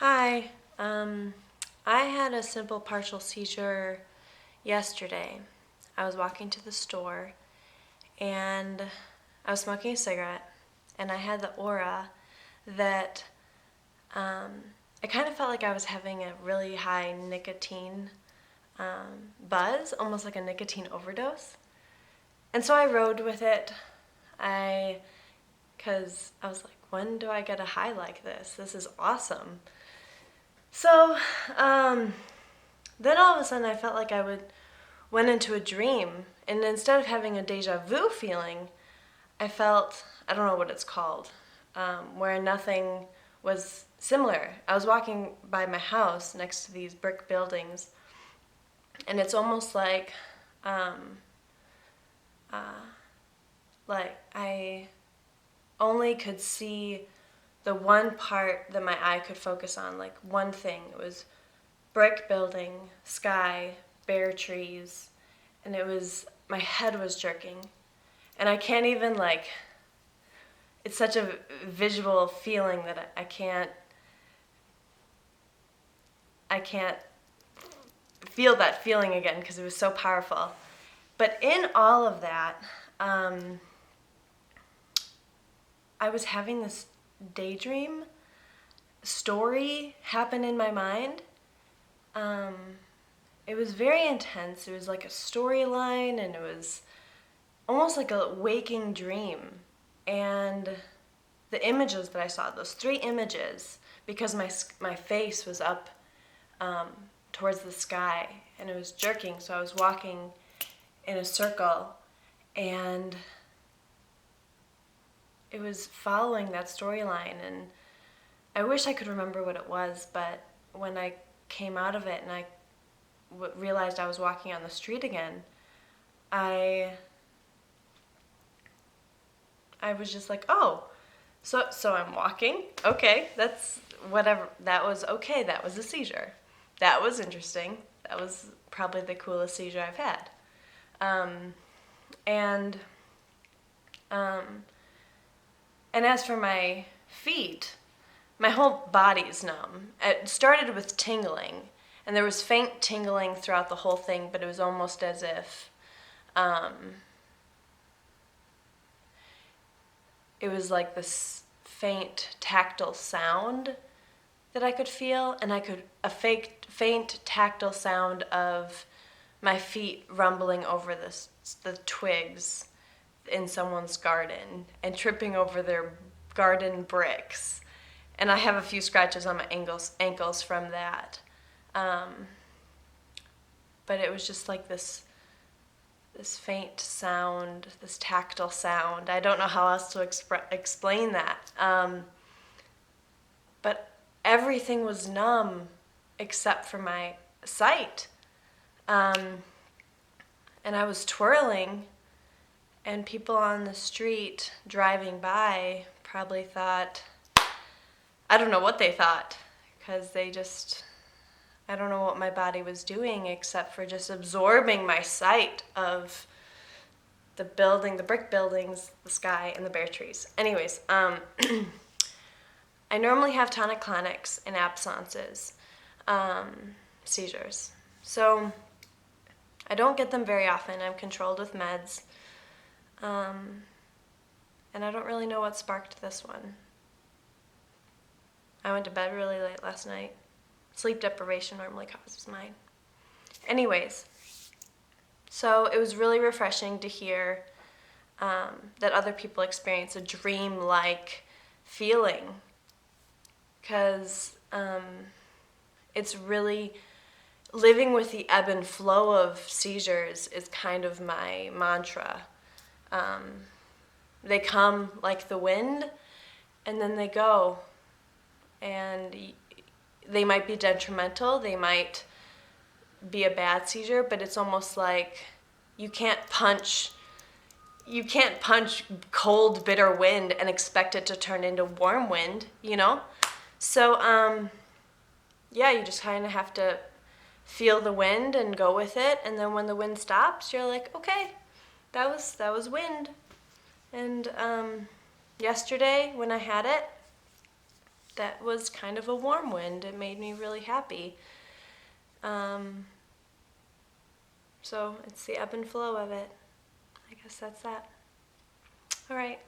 Hi. I had a simple partial seizure yesterday. I was walking to the store and I was smoking a cigarette, and I had the aura that um, I kind of felt like I was having a really high nicotine buzz, almost like a nicotine overdose. And so I rode with it. Because I was like, when do I get a high like this? This is awesome. So, then all of a sudden I felt like went into a dream, and instead of having a deja vu feeling, I felt, I don't know what it's called, where nothing was similar. I was walking by my house next to these brick buildings, and it's almost um, uh, like I only could see the one part that my eye could focus on, like one thing. It was brick building, sky, bare trees, and my head was jerking. And I can't even, it's such a visual feeling that I can't feel that feeling again because it was so powerful. But in all of that, I was having this daydream story happen in my mind. Um, it was very intense. It was like a storyline, and it was almost like a waking dream. And the images that I saw, those three images, because my face was up towards the sky, and it was jerking, so I was walking in a circle, and it was following that storyline. And I wish I could remember what it was, but when I came out of it and I realized I was walking on the street again, I was just like, oh, so I'm walking. Okay, that's whatever. That was okay. That was a seizure. That was interesting. That was probably the coolest seizure I've had. Um, and um, and as for my feet, my whole body is numb. It started with tingling, and there was faint tingling throughout the whole thing, but it was almost as if um, it was like this faint tactile sound that I could feel, and a faint tactile sound of my feet rumbling over the twigs in someone's garden and tripping over their garden bricks. And I have a few scratches on my ankles from that. But it was just like this faint sound, this tactile sound. I don't know how else to explain that. But everything was numb except for my sight. And I was twirling, and people on the street driving by probably thought, I don't know what they thought, because I don't know what my body was doing except for just absorbing my sight of the brick buildings, the sky, and the bare trees. Anyways, I normally have tonic-clonics and absences, seizures. So I don't get them very often. I'm controlled with meds. And I don't really know what sparked this one. I went to bed really late last night. Sleep deprivation normally causes mine. Anyways, so it was really refreshing to hear that other people experience a dream-like feeling, because it's really living with the ebb and flow of seizures is kind of my mantra. They come like the wind, and then they go. And they might be detrimental, they might be a bad seizure, but it's almost like you can't punch cold, bitter wind and expect it to turn into warm wind, you know? So, yeah, you just kind of have to feel the wind and go with it, and then when the wind stops, you're like, okay, that was wind. And yesterday when I had it, that was kind of a warm wind. It made me really happy. So it's the ebb and flow of it. I guess that's that. All right.